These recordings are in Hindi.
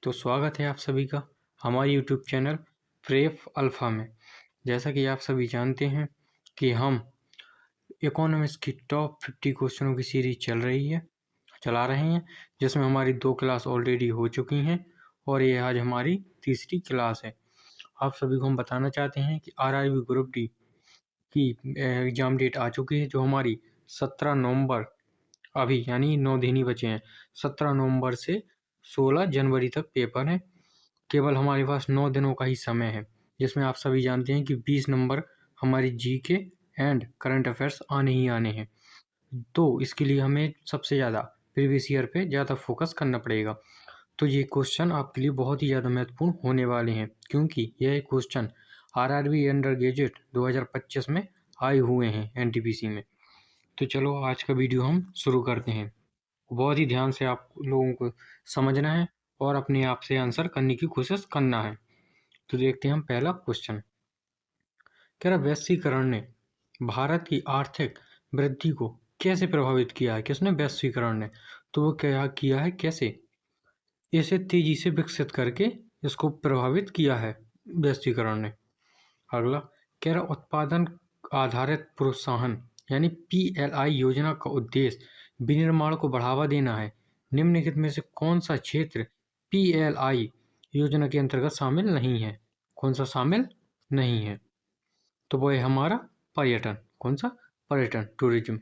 तो स्वागत है आप सभी का हमारे YouTube चैनल प्रेफ अल्फ़ा में। जैसा कि आप सभी जानते हैं कि हम इकोनॉमिक्स की टॉप 50 क्वेश्चनों की सीरीज चला रहे हैं, जिसमें हमारी 2 क्लास ऑलरेडी हो चुकी हैं और ये आज हमारी तीसरी क्लास है। आप सभी को हम बताना चाहते हैं कि RRB ग्रुप डी की एग्ज़ाम डेट आ चुकी है, जो हमारी 17 नवंबर अभी यानी 9 दिन ही बचे हैं। 17 नवंबर से 16 जनवरी तक पेपर है। केवल हमारे पास 9 दिनों का ही समय है, जिसमें आप सभी जानते हैं कि 20 नंबर हमारी जीके एंड करंट अफेयर्स आने ही आने हैं। तो इसके लिए हमें सबसे ज़्यादा प्रीवियस ईयर पे ज़्यादा फोकस करना पड़ेगा। तो ये क्वेश्चन आपके लिए बहुत ही ज़्यादा महत्वपूर्ण होने वाले हैं, क्योंकि यह क्वेश्चन RRB अंडर ग्रेजुएट 2025 में आए हुए हैं NTPC में। तो चलो आज का वीडियो हम शुरू करते हैं। बहुत ही ध्यान से आप लोगों को समझना है और अपने आप से आंसर करने की कोशिश करना है। तो देखते हैं हम पहला क्वेश्चन। कह रहा वैश्वीकरण ने भारत की आर्थिक वृद्धि को कैसे प्रभावित किया है? किसने? वैश्वीकरण ने। तो वो क्या किया है, कैसे? इसे तेजी से विकसित करके इसको प्रभावित किया है वैश्वीकरण ने। अगला कह रहा उत्पादन आधारित प्रोत्साहन यानी PLI योजना का उद्देश्य विनिर्माण को बढ़ावा देना है। निम्नलिखित में से कौन सा क्षेत्र PLI योजना के अंतर्गत शामिल नहीं है? कौन सा शामिल नहीं है? तो वो है हमारा पर्यटन। कौन सा? पर्यटन, टूरिज्म,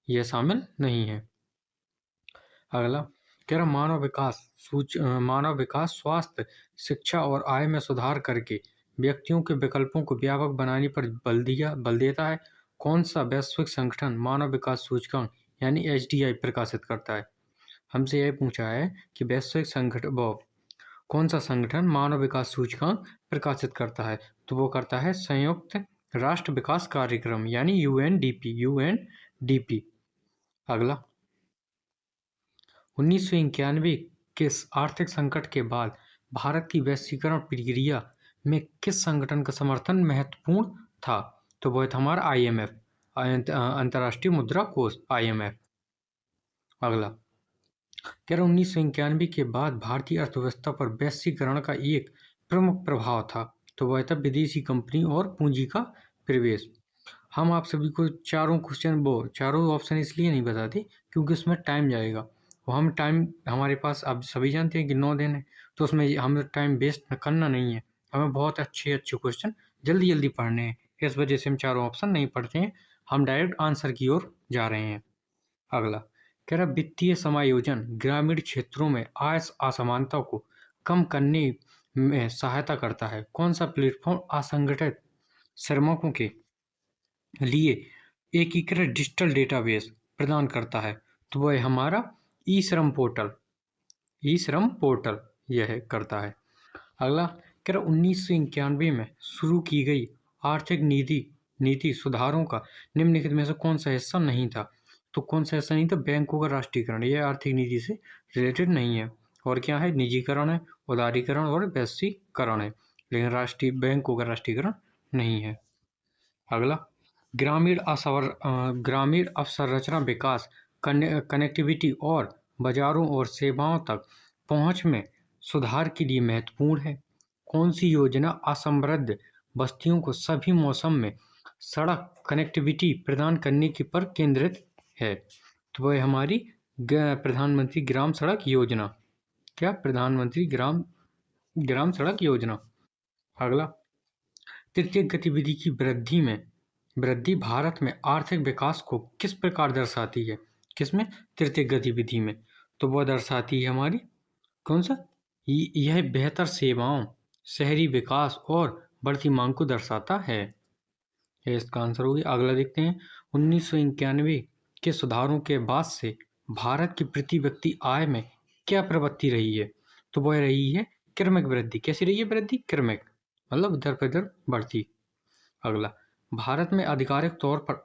यह शामिल नहीं है। अगला कह रहा मानव विकास स्वास्थ्य, शिक्षा और आय में सुधार करके व्यक्तियों के विकल्पों को व्यापक बनाने पर बल देता है। कौन सा वैश्विक संगठन मानव विकास सूचकांक यानी HDI प्रकाशित करता है? हमसे यह पूछा है कि वैश्विक संगठन कौन सा संगठन मानव विकास सूचकांक प्रकाशित करता है? तो वो करता है संयुक्त राष्ट्र विकास कार्यक्रम यानी UNDP। अगला 1991 के आर्थिक संकट के बाद भारत की वैश्वीकरण प्रक्रिया में किस संगठन का समर्थन महत्वपूर्ण था? तो वह था हमारा IMF, अंतर्राष्ट्रीय मुद्रा कोष, IMF। अगला कह रहा 1991 के बाद भारतीय अर्थव्यवस्था पर वैश्वीकरण का एक प्रमुख प्रभाव था। तो वह था विदेशी कंपनी और पूंजी का प्रवेश। हम आप सभी को चारों ऑप्शन इसलिए नहीं बताते क्योंकि उसमें टाइम जाएगा। वो टाइम हमारे पास आप सभी जानते हैं कि 9 दिन है, तो उसमें हमें टाइम वेस्ट करना नहीं है। हमें बहुत अच्छे क्वेश्चन जल्दी पढ़ने हैं। इस वजह से हम चारों ऑप्शन नहीं पढ़ते हैं, हम डायरेक्ट आंसर की ओर जा रहे हैं। अगला कह रहा वित्तीय समायोजन ग्रामीण क्षेत्रों में आय असमानता को कम करने में सहायता करता है। कौन सा प्लेटफॉर्म असंगठित श्रमिकों के लिए एकीकृत डिजिटल डेटाबेस प्रदान करता है? तो वह हमारा ई श्रम पोर्टल यह करता है। अगला कह रहा 1991 में शुरू की गई आर्थिक नीति सुधारों का निम्नलिखित में से कौन सा हिस्सा नहीं था? तो कौन सा हिस्सा नहीं था? बैंकों का राष्ट्रीयकरण, यह आर्थिक नीति से रिलेटेड नहीं है। और क्या है? निजीकरण है, उदारीकरण और वैश्वीकरण है, लेकिन बैंकों का राष्ट्रीयकरण नहीं है। अगला ग्रामीण अवसंरचना विकास कनेक्टिविटी और बाजारों और सेवाओं तक पहुंच में सुधार के लिए महत्वपूर्ण है। कौन सी योजना असमृद्ध बस्तियों को सभी मौसम में सड़क कनेक्टिविटी प्रदान करने की पर केंद्रित है? तो वह हमारी प्रधानमंत्री ग्राम सड़क योजना। क्या? प्रधानमंत्री ग्राम सड़क योजना। अगला तृतीय गतिविधि की वृद्धि भारत में आर्थिक विकास को किस प्रकार दर्शाती है? किसमें? तृतीय गतिविधि में। तो वह दर्शाती है हमारी कौन सा? यह बेहतर सेवाओं, शहरी विकास और बढ़ती मांग को दर्शाता है। यह इसका आंसर हो गया। अगला देखते हैं 1991 के सुधारों के बाद से भारत की प्रति व्यक्ति आय में क्या प्रवृत्ति रही है? तो वह रही है क्रमिक वृद्धि। कैसी रही है वृद्धि? क्रमिक, मतलब इधर पर इधर बढ़ती। अगला भारत में आधिकारिक तौर पर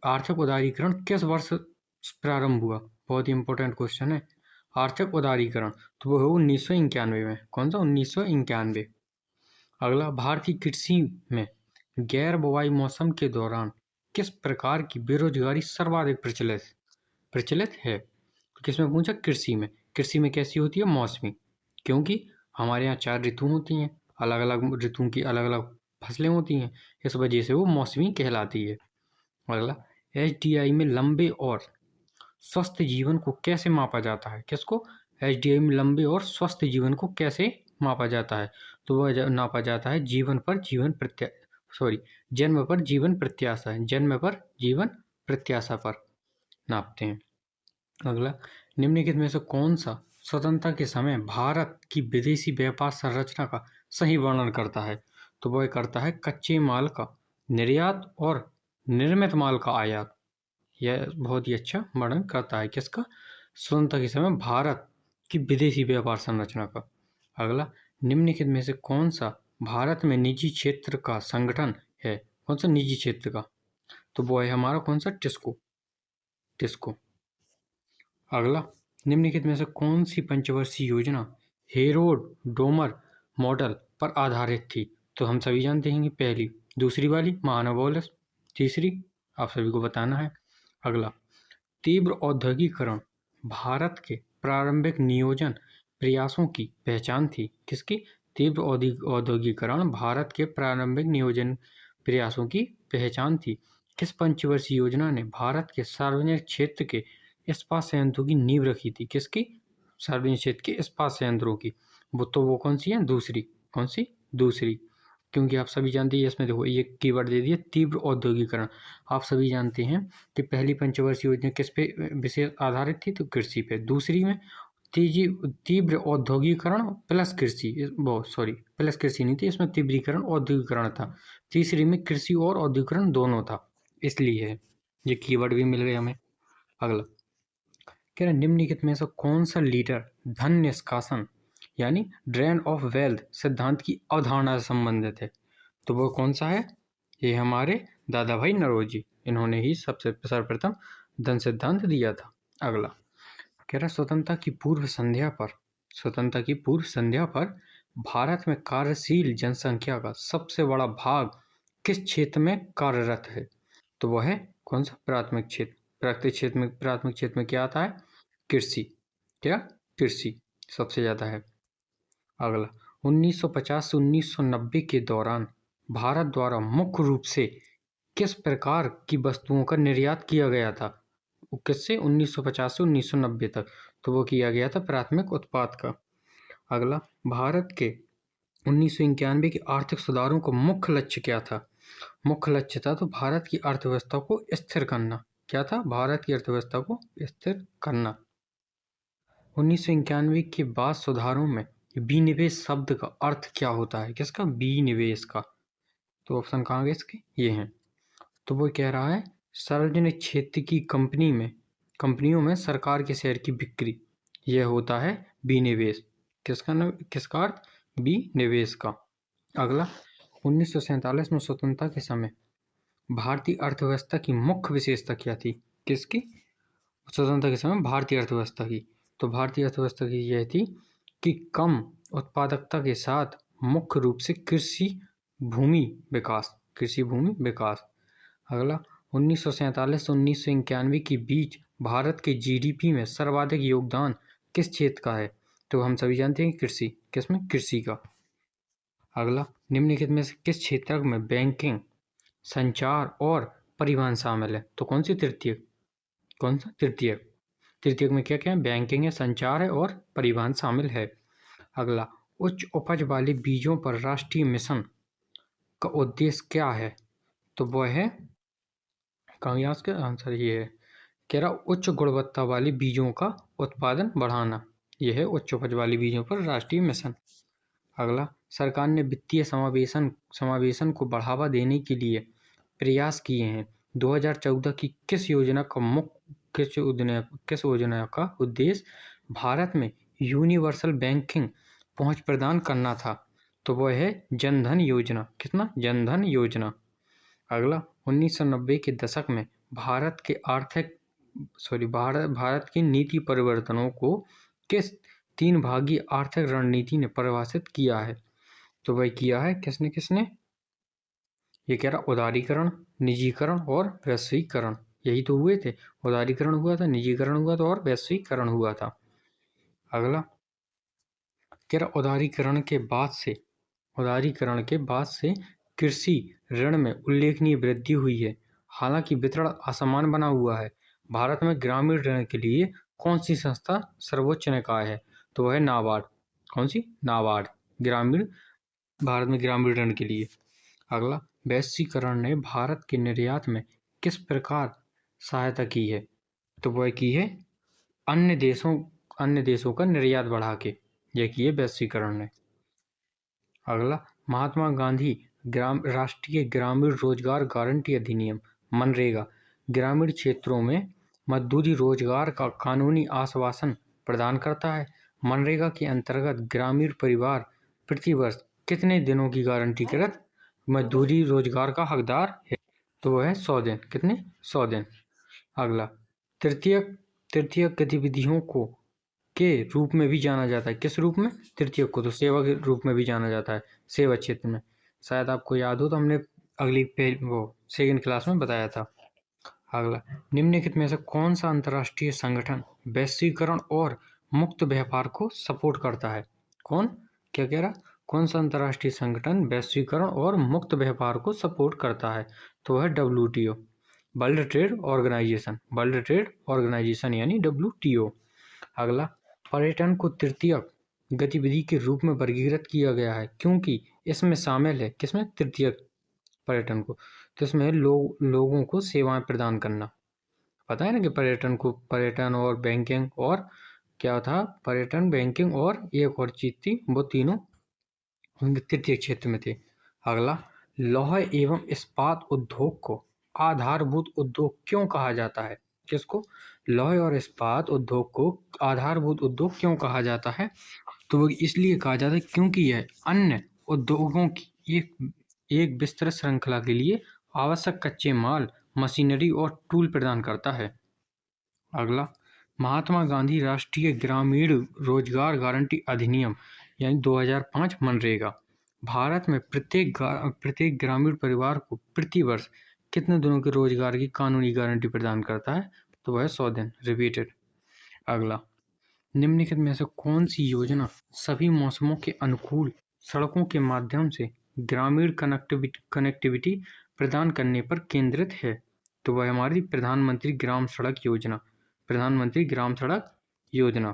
आर्थिक उदारीकरण किस वर्ष प्रारंभ हुआ? बहुत ही इंपॉर्टेंट क्वेश्चन है। आर्थिक उदारीकरण तो वो 1991 में। कौन सा? 1991। अगला भारतीय कृषि में गैर बुवाई मौसम के दौरान किस प्रकार की बेरोजगारी सर्वाधिक प्रचलित है? तो किसमें पूछा? कृषि में। कृषि में कैसी होती है? मौसमी, क्योंकि हमारे यहाँ 4 ऋतु होती हैं, अलग अलग ऋतुओं की अलग अलग फसलें होती हैं, इस वजह से वो मौसमी कहलाती है। अगला, एचडीआई में लंबे और स्वस्थ जीवन को कैसे मापा जाता है? किसको? एचडीआई में लंबे और स्वस्थ जीवन को कैसे मापा जाता है? तो वह नापा जाता है जन्म पर जीवन प्रत्याशा, जन्म पर जीवन प्रत्याशा पर नापते हैं। अगला, निम्नलिखित में से कौन सा स्वतंत्रता के समय भारत की विदेशी व्यापार संरचना का सही वर्णन करता है? तो वह करता है कच्चे माल का निर्यात और निर्मित माल का आयात। यह बहुत ही अच्छा वर्णन करता है किसका? स्वतंत्रता के समय भारत की विदेशी व्यापार संरचना का। अगला, निम्नलिखित में से कौन सा भारत में निजी क्षेत्र का संगठन है? कौन सा निजी क्षेत्र का? तो वो है हमारा कौन सा? टिस्को। अगला, निम्नलिखित में से कौन सी पंचवर्षीय योजना हेरोड डोमर मॉडल पर आधारित थी? तो हम सभी जानते हैं कि पहली, दूसरी वाली महानवोलिस, तीसरी आप सभी को बताना है। अगला, तीव्र औद्योगिकरण भारत के प्रारंभिक नियोजन प्रयासों की पहचान थी। किसकी? तीव्र औद्योगिकरण भारत के प्रारंभिक नियोजन प्रयासों की पहचान थी। किस पंचवर्षीय योजना ने भारत के सार्वजनिक क्षेत्र के इस्पात संयंत्रों की नींव रखी थी? किसकी? सार्वजनिक क्षेत्र के इस्पात संयंत्रों की। वो कौन सी है? दूसरी। कौन सी? दूसरी, क्योंकि आप सभी जानते हैं इसमें देखो ये कीवर्ड दे दिया तीव्र औद्योगिकरण। आप सभी जानते हैं कि पहली पंचवर्षीय योजना किस पे विशेष आधारित थी? तो कृषि पे। दूसरी में तीव्र औद्योगिकरण प्लस कृषि, प्लस कृषि नहीं थी, इसमें तीव्रीकरण औद्योगिकरण था। तीसरी में कृषि और औद्योगिकरण दोनों था, इसलिए है ये कीवर्ड भी मिल गए हमें। अगला, कह रहे निम्नलिखित में से कौन सा लीडर धन निष्कासन यानी ड्रेन ऑफ वेल्थ सिद्धांत की अवधारणा से संबंधित है? तो वो कौन सा है? ये हमारे दादा भाई नौरोजी, इन्होंने ही सबसे सर्वप्रथम धन सिद्धांत दिया था। अगला, कह रहा स्वतंत्रता की पूर्व संध्या पर भारत में कार्यशील जनसंख्या का सबसे बड़ा भाग किस क्षेत्र में कार्यरत है? तो वह है कौन सा? प्राथमिक क्षेत्र। प्राथमिक क्षेत्र में क्या आता है? कृषि। क्या? कृषि सबसे ज्यादा है। अगला, 1950 से 1990 के दौरान भारत द्वारा मुख्य रूप से किस प्रकार की वस्तुओं का निर्यात किया गया था? किससे? 1950 से 1990 तक। तो वो किया गया था प्राथमिक उत्पाद का। अगला, भारत के 1991 के आर्थिक सुधारों का मुख्य लक्ष्य क्या था? मुख्य लक्ष्य था तो भारत की अर्थव्यवस्था को स्थिर करना। क्या था? भारत की अर्थव्यवस्था को स्थिर करना। 1991 के बाद सुधारों में विनिवेश शब्द का अर्थ क्या होता है? किसका? विनिवेश का। तो ऑप्शन कहाँ गए इसके? ये हैं। तो वो कह रहा है सार्वजनिक क्षेत्र की कंपनियों में सरकार के शेयर की बिक्री, यह होता है विनिवेश। किसका अर्थ? विनिवेश का। अगला, 1947 में स्वतंत्रता के समय भारतीय अर्थव्यवस्था की मुख्य विशेषता क्या थी? किसकी? स्वतंत्रता के समय भारतीय अर्थव्यवस्था की। तो भारतीय अर्थव्यवस्था की यह थी कि कम उत्पादकता के साथ मुख्य रूप से कृषि भूमि विकास। अगला, 1947 से 1991 के बीच भारत के जीडीपी में सर्वाधिक योगदान किस क्षेत्र का है? तो हम सभी जानते हैं कृषि। किसमें? कृषि का। अगला, निम्नलिखित में से किस क्षेत्र में बैंकिंग, संचार और परिवहन शामिल है? तो कौन सा? तृतीयक में क्या क्या है? बैंकिंग है, संचार है और परिवहन शामिल है। अगला, उच्च उपज वाले बीजों पर राष्ट्रीय मिशन का उद्देश्य क्या है? तो वह है कांग्रेस का आंसर ये है। कह रहा उच्च गुणवत्ता वाले बीजों का उत्पादन बढ़ाना, यह है उच्च उपज वाले बीजों पर राष्ट्रीय मिशन। अगला, सरकार ने वित्तीय समावेशन को बढ़ावा देने के लिए प्रयास किए हैं। 2014 की किस योजना का उद्देश्य भारत में यूनिवर्सल बैंकिंग पहुंच प्रदान करना था? तो वह है जनधन योजना। कितना? जनधन योजना। अगला, 1990 के दशक में भारत की नीति परिवर्तनों को किस 3 भागी आर्थिक रणनीति ने परिभाषित किया है? तो वह किया है किसने? ये कह रहा उदारीकरण, निजीकरण और वैश्वीकरण, यही तो हुए थे। उदारीकरण हुआ था, निजीकरण हुआ था और वैश्वीकरण हुआ था। अगला कह रहा उदारीकरण के बाद से कृषि ऋण में उल्लेखनीय वृद्धि हुई है, हालांकि वितरण असमान बना हुआ है। भारत में ग्रामीण ऋण के लिए कौन सी संस्था सर्वोच्च निकाय है? तो वह है नाबार्ड। कौन सी? नाबार्ड। भारत में ग्रामीण ऋण के लिए। अगला, वैश्वीकरण ने भारत के निर्यात में किस प्रकार सहायता की है? तो वह की है अन्य देशों का निर्यात बढ़ा के, यह की है वैश्वीकरण ने। अगला, महात्मा गांधी राष्ट्रीय ग्रामीण रोजगार गारंटी अधिनियम मनरेगा ग्रामीण क्षेत्रों में मजदूरी रोजगार का कानूनी आश्वासन प्रदान करता है। मनरेगा के अंतर्गत ग्रामीण परिवार प्रतिवर्ष कितने दिनों की गारंटीकृत मजदूरी रोजगार का हकदार है? तो वह है 100 दिन। कितने? 100 दिन। अगला, तृतीय गतिविधियों को के रूप में भी जाना जाता है। किस रूप में? तृतीय को तो सेवा के रूप में भी जाना जाता है, सेवा क्षेत्र में। शायद आपको याद हो तो हमने अगली सेकंड क्लास में बताया था। अगला, निम्नलिखित में से कौन सा अंतर्राष्ट्रीय संगठन वैश्वीकरण और मुक्त व्यापार को सपोर्ट करता है? कौन? क्या कह रहा? कौन सा अंतर्राष्ट्रीय संगठन वैश्वीकरण और मुक्त व्यापार को सपोर्ट करता है? तो वह WTO, वर्ल्ड ट्रेड ऑर्गेनाइजेशन यानी WTO। अगला, पर्यटन को तृतीयक गतिविधि के रूप में वर्गीकृत किया गया है क्योंकि इसमें शामिल है। किसमें? तृतीयक पर्यटन को। तो इसमें लोगों को सेवाएं प्रदान करना। पता है ना कि पर्यटन और बैंकिंग और क्या था? पर्यटन, बैंकिंग और एक और चीज थी, वो तीनों तृतीय क्षेत्र में थे। अगला, लौह एवं इस्पात उद्योग को आधारभूत उद्योग क्यों कहा जाता है? किसको? लौह और इस्पात उद्योग को आधारभूत उद्योग क्यों कहा जाता है? तो वो इसलिए कहा जाता है क्योंकि यह अन्य उद्योगों की एक विस्तृत श्रृंखला के लिए आवश्यक कच्चे माल, मशीनरी और टूल प्रदान करता है। अगला, महात्मा गांधी राष्ट्रीय ग्रामीण रोजगार गारंटी अधिनियम यानी 2005 मनरेगा भारत में प्रत्येक ग्रामीण परिवार को प्रतिवर्ष कितने दिनों के रोजगार की कानूनी गारंटी प्रदान करता है? तो वह 100 दिन। रिपीटेड। अगला, निम्नलिखित में से कौन सी योजना सभी मौसमों के अनुकूल सड़कों के माध्यम से ग्रामीण कनेक्टिविटी प्रदान करने पर केंद्रित है? तो वह हमारी प्रधानमंत्री ग्राम सड़क योजना।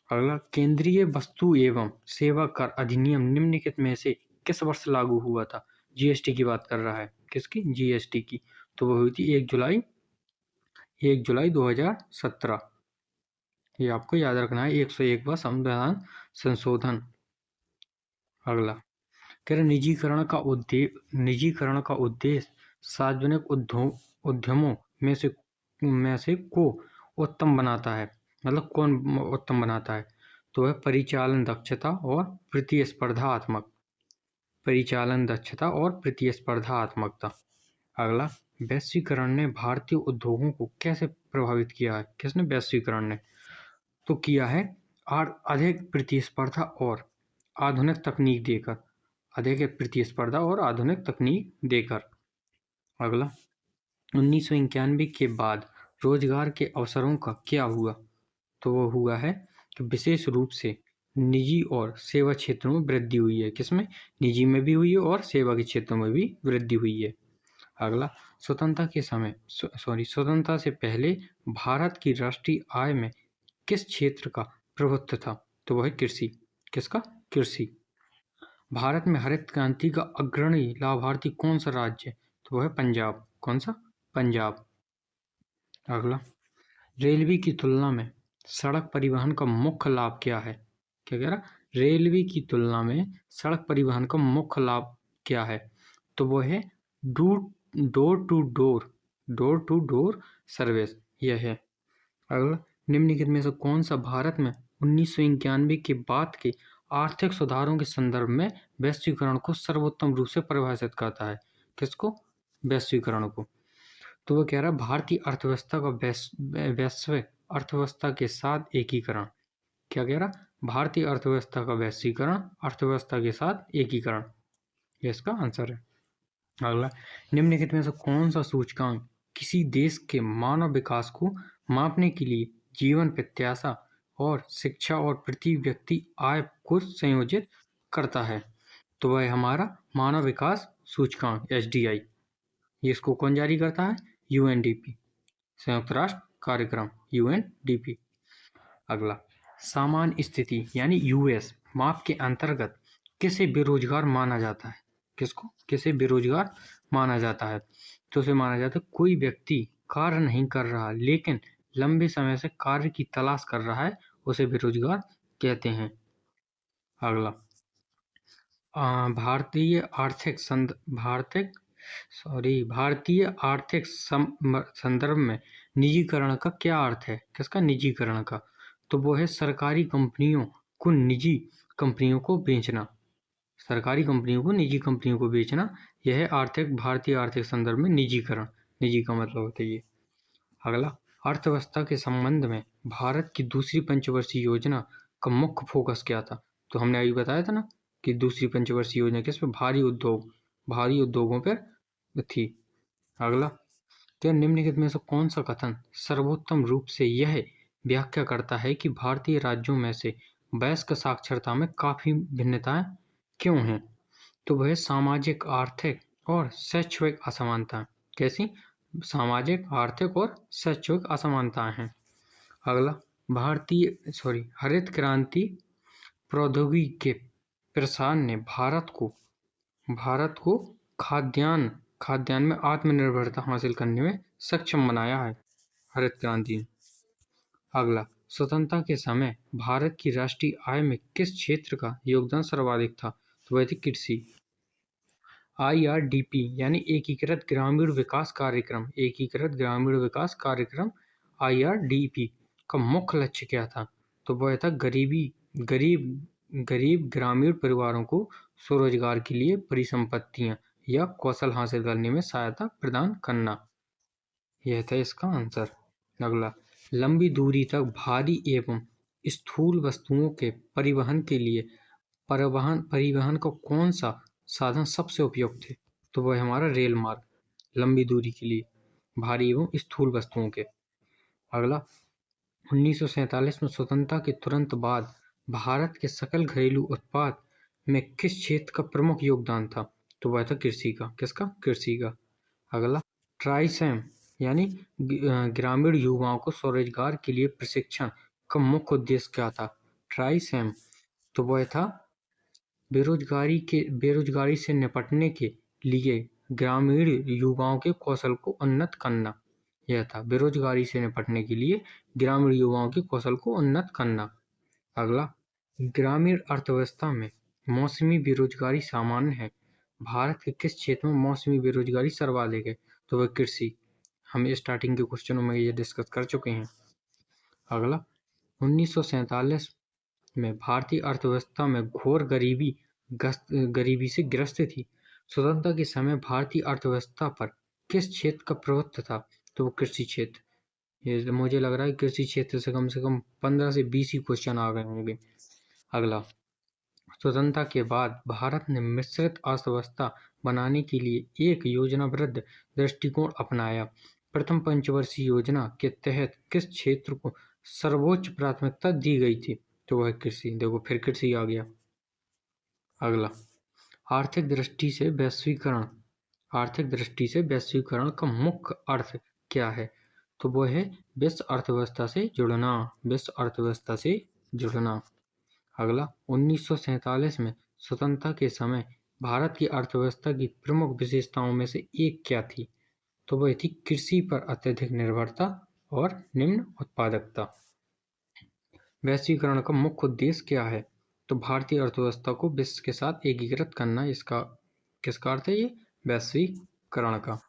अगला, केंद्रीय वस्तु एवं सेवा कर अधिनियम निम्नलिखित में से किस वर्ष लागू हुआ था? GST की बात कर रहा है। किसकी? GST की। तो वह हुई थी 1 जुलाई 2017। ये आपको याद रखना है। 101वां संविधान संशोधन। अगला, कह रहे निजीकरण का उद्देश्य सार्वजनिक उद्यमों में से को उत्तम बनाता है। मतलब कौन उत्तम बनाता है? तो वह परिचालन दक्षता और प्रतिस्पर्धात्मकता। अगला, वैश्वीकरण ने भारतीय उद्योगों को कैसे प्रभावित किया है? किसने? वैश्वीकरण ने तो किया है अधिक प्रतिस्पर्धा और आधुनिक तकनीक देकर। अगला, 1991 के बाद रोजगार के अवसरों का क्या हुआ? तो वो हुआ है कि विशेष रूप से निजी और सेवा क्षेत्रों में वृद्धि हुई है। किसमें? निजी में भी हुई है और सेवा के क्षेत्रों में भी वृद्धि हुई है। अगला, स्वतंत्रता से पहले भारत की राष्ट्रीय आय में किस क्षेत्र का प्रभुत्व था? तो वह कृषि। किसका? कृषि। भारत में हरित क्रांति का अग्रणी लाभार्थी कौन सा राज्य है? तो वह है पंजाब। कौन सा? पंजाब। अगला, रेलवे की तुलना में सड़क परिवहन का मुख्य लाभ क्या है? क्या कह रहा? रेलवे की तुलना में सड़क परिवहन का मुख्य लाभ क्या है? तो वो है डोर टू डोर सर्विस। यह है। अगला, निम्नलिखित में से कौन सा भारत में 1991 के बाद के आर्थिक सुधारों के संदर्भ में वैश्वीकरण को सर्वोत्तम रूप से परिभाषित करता है? किसको? वैश्वीकरण को। तो वो कह रहा है भारतीय अर्थव्यवस्था का वैश्विक अर्थव्यवस्था के साथ एकीकरण। क्या कह रहा? भारतीय अर्थव्यवस्था का वैश्वीकरण अर्थव्यवस्था के साथ एकीकरण। ये इसका आंसर है। अगला, निम्नलिखित में से कौन सा सूचकांक किसी देश के मानव विकास को मापने के लिए जीवन प्रत्याशा और शिक्षा और प्रति व्यक्ति आय को संयोजित करता है। तो वह हमारा मानव विकास सूचकांक SDI, इसको कौन जारी करता है? UNDP, संयुक्त राष्ट्र कार्यक्रम UNDP। अगला, सामान्य स्थिति यानी US माप के अंतर्गत किसे बेरोजगार माना जाता है? किसको? किसे बेरोजगार माना जाता है? तो उसे माना जाता है कोई व्यक्ति कार्य नहीं कर रहा लेकिन लंबे समय से कार्य की तलाश कर रहा है, उसे बेरोजगार कहते हैं। अगला, भारतीय आर्थिक संदर्भ में निजीकरण का क्या अर्थ है? किसका? निजीकरण का। तो वो है सरकारी कंपनियों को निजी कंपनियों को बेचना। सरकारी कंपनियों को निजी कंपनियों को बेचना, यह भारतीय आर्थिक संदर्भ में निजीकरण। निजी का मतलब होता है ये। अगला, अर्थव्यवस्था के संबंध में भारत की दूसरी पंचवर्षीय योजना का मुख्य फोकस क्या था? तो हमने अभी बताया था ना कि दूसरी पंचवर्षीय योजना किस पे? भारी उद्योगों पर थी। अगला, क्या निम्नलिखित में से कौन सा कथन सर्वोत्तम रूप से यह व्याख्या करता है कि भारतीय राज्यों में से वयस्क साक्षरता में काफी भिन्नताएं क्यों हैं? तो वह सामाजिक, आर्थिक और शैक्षणिक असमानताएं। कैसी? सामाजिक, आर्थिक और शैक्षणिक असमानताएं हैं। अगला, हरित क्रांति प्रौद्योगिकी के प्रसार ने भारत को खाद्यान्न में आत्मनिर्भरता हासिल करने में सक्षम बनाया है, हरित क्रांति ने। अगला, स्वतंत्रता के समय भारत की राष्ट्रीय आय में किस क्षेत्र का योगदान सर्वाधिक था? तो वह थी कृषि। IRDP यानी एकीकृत ग्रामीण विकास कार्यक्रम IRDP का मुख्य लक्ष्य क्या था? तो वह था गरीब ग्रामीण परिवारों को स्वरोजगार के लिए परिसंपत्तियां या कौशल हासिल करने में सहायता प्रदान करना। यह था इसका आंसर। अगला, लंबी दूरी तक भारी एवं स्थूल वस्तुओं के परिवहन के लिए परिवहन का कौन सा साधन सबसे उपयुक्त है? तो वह हमारा रेल मार्ग, लंबी दूरी के लिए भारी एवं स्थूल वस्तुओं के। अगला, 1947 में स्वतंत्रता के तुरंत बाद भारत के सकल घरेलू उत्पाद में किस क्षेत्र का प्रमुख योगदान था? तो वह था कृषि का। किसका? कृषि का। अगला, ट्राइसेम यानी ग्रामीण युवाओं को स्वरोजगार के लिए प्रशिक्षण का मुख्य उद्देश्य क्या था? ट्राइसेम, तो वह था बेरोजगारी से निपटने के लिए ग्रामीण युवाओं के कौशल को उन्नत करना। यह था बेरोजगारी से निपटने के लिए ग्रामीण युवाओं के कौशल को उन्नत करना। अगला, ग्रामीण अर्थव्यवस्था में मौसमी बेरोजगारी सामान्य है। भारत के किस क्षेत्र में मौसमी बेरोजगारी सर्वाधिक है? तो वह कृषि। हम स्टार्टिंग के क्वेश्चनों में ये डिस्कस कर चुके हैं। अगला, 1947 में भारतीय अर्थव्यवस्था में घोर गरीबी से ग्रस्त थी। स्वतंत्रता के समय भारतीय अर्थव्यवस्था पर किस क्षेत्र का प्रभुत्व था? तो वो कृषि क्षेत्र। ये मुझे लग रहा है कृषि क्षेत्र से कम 15 से 20 ही क्वेश्चन आ गए होंगे। अगला, स्वतंत्रता के बाद भारत ने मिश्रित अर्थव्यवस्था बनाने के लिए एक योजनाबद्ध दृष्टिकोण अपनाया। प्रथम पंचवर्षीय योजना के तहत किस क्षेत्र को सर्वोच्च प्राथमिकता दी गई थी? तो वह कृषि। देखो फिर कृषि आ गया। अगला, आर्थिक दृष्टि से वैश्वीकरण का मुख्य अर्थ क्या है? तो वह है विश्व अर्थव्यवस्था से जुड़ना। अगला, 1947 में स्वतंत्रता के समय भारत की अर्थव्यवस्था की प्रमुख विशेषताओं में से एक क्या थी? तो वह थी कृषि पर अत्यधिक निर्भरता और निम्न उत्पादकता। वैश्वीकरण का मुख्य उद्देश्य क्या है? तो भारतीय अर्थव्यवस्था को विश्व के साथ एकीकृत करना। इसका किसका अर्थ है? ये वैश्वीकरण का।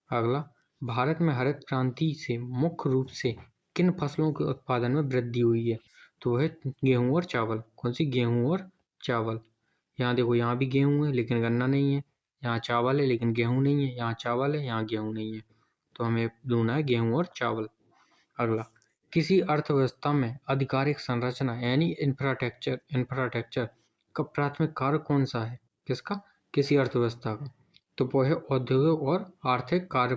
अगला, भारत में हरित क्रांति से मुख्य रूप से किन फसलों के उत्पादन में वृद्धि हुई है? तो वह गेहूं और चावल। कौन सी? गेहूं और चावल। यहाँ देखो, यहाँ भी गेहूं है लेकिन गन्ना नहीं है, यहाँ चावल है लेकिन गेहूं नहीं है, यहाँ चावल है यहाँ गेहूं नहीं है, तो हमें ढूंढना है गेहूं और चावल। अगला, किसी अर्थव्यवस्था में आधिकारिक संरचना यानी इंफ्रास्ट्रक्चर का प्राथमिक कार्य कौन सा है? किसका? किसी अर्थव्यवस्था का। तो वो है औद्योगिक और आर्थिक कार्य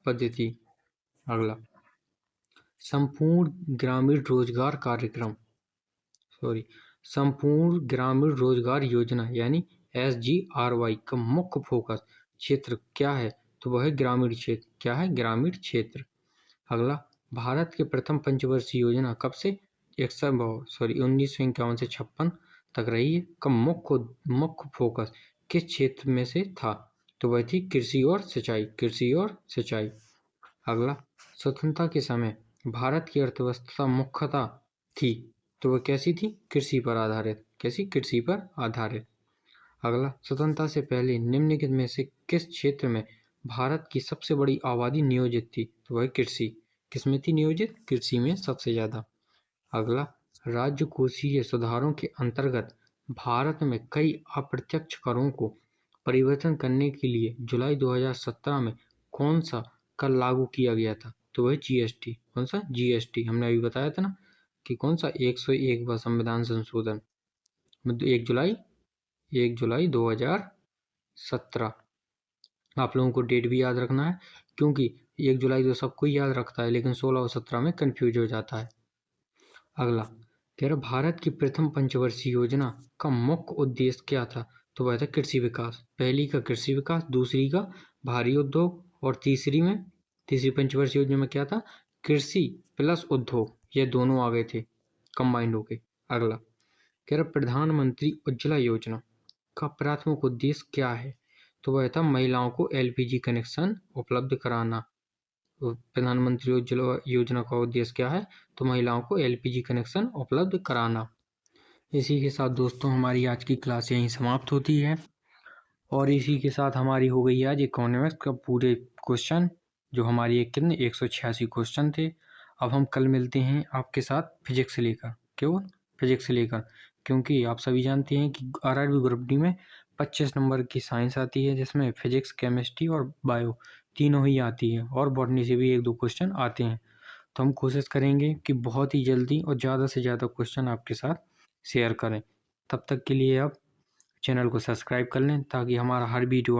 पद्धति। अगला, संपूर्ण ग्रामीण रोजगार कार्यक्रम संपूर्ण ग्रामीण रोजगार योजना यानी SGRY का मुख्य फोकस क्षेत्र क्या है? तो वह है ग्रामीण क्षेत्र। क्या है? ग्रामीण क्षेत्र। अगला, भारत के प्रथम पंचवर्षीय योजना कब से 1951 से 56 तक रही है? का मुख्य फोकस किस क्षेत्र में से था? तो वह थी कृषि और सिंचाई। कृषि और सिंचाई। अगला, स्वतंत्रता के समय भारत की अर्थव्यवस्था मुख्यतः थी, तो वह कैसी थी? कृषि पर आधारित। कैसी? कृषि पर आधारित। अगला, स्वतंत्रता से पहले निम्नलिखित में से किस क्षेत्र में भारत की सबसे बड़ी आबादी नियोजित थी? तो वह कृषि। किसमें थी नियोजित? कृषि में सबसे ज्यादा। अगला, राज्य कोषीय सुधारों के अंतर्गत भारत में कई अप्रत्यक्ष करों को परिवर्तन करने के लिए जुलाई 2017 में कौन सा कर लागू किया गया था? तो वह GST। कौन सा? GST। हमने अभी बताया था ना कि कौन सा 101वां संविधान संशोधन 1 जुलाई 2017। आप लोगों को डेट भी याद रखना है, क्योंकि 1 जुलाई तो सबको याद रखता है, लेकिन 16 और 17 में कंफ्यूज हो जाता है। अगला, कह रहा भारत की प्रथम पंचवर्षीय योजना का मुख्य उद्देश्य क्या था? तो वह था कृषि विकास। पहली का कृषि विकास, दूसरी का भारी उद्योग, और तीसरी पंचवर्षीय योजना में क्या था? कृषि प्लस उद्योग। ये दोनों आ गए थे कंबाइंड होके। अगला, कह रहा प्रधानमंत्री उज्ज्वला योजना का प्राथमिक उद्देश्य क्या है? तो वह था महिलाओं को LPG कनेक्शन उपलब्ध कराना। प्रधानमंत्री उज्ज्वला योजना का उद्देश्य क्या है? तो महिलाओं को LPG कनेक्शन उपलब्ध कराना। इसी के साथ दोस्तों हमारी आज की क्लास यहीं समाप्त होती है, और इसी के साथ हमारी हो गई आज इकोनॉमिक्स का पूरे क्वेश्चन, जो हमारी कितने 186 क्वेश्चन थे। अब हम कल मिलते हैं आपके साथ फिजिक्स से लेकर। क्यों? फिजिक्स से लेकर, क्योंकि आप सभी जानते हैं कि RRB ग्रुप डी में 25 नंबर की साइंस आती है, जिसमें फिजिक्स, केमिस्ट्री और बायो तीनों ही आती है, और बॉटनी से भी 1-2 क्वेश्चन आते हैं। तो हम कोशिश करेंगे कि बहुत ही जल्दी और ज़्यादा से ज़्यादा क्वेश्चन आपके साथ शेयर करें। तब तक के लिए आप चैनल को सब्सक्राइब कर लें, ताकि हमारा हर वीडियो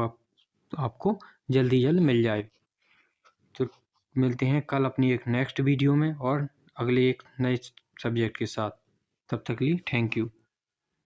आपको जल्द मिल जाए। तो मिलते हैं कल अपनी एक नेक्स्ट वीडियो में और अगले एक नए सब्जेक्ट के साथ। तब तक के लिए थैंक यू।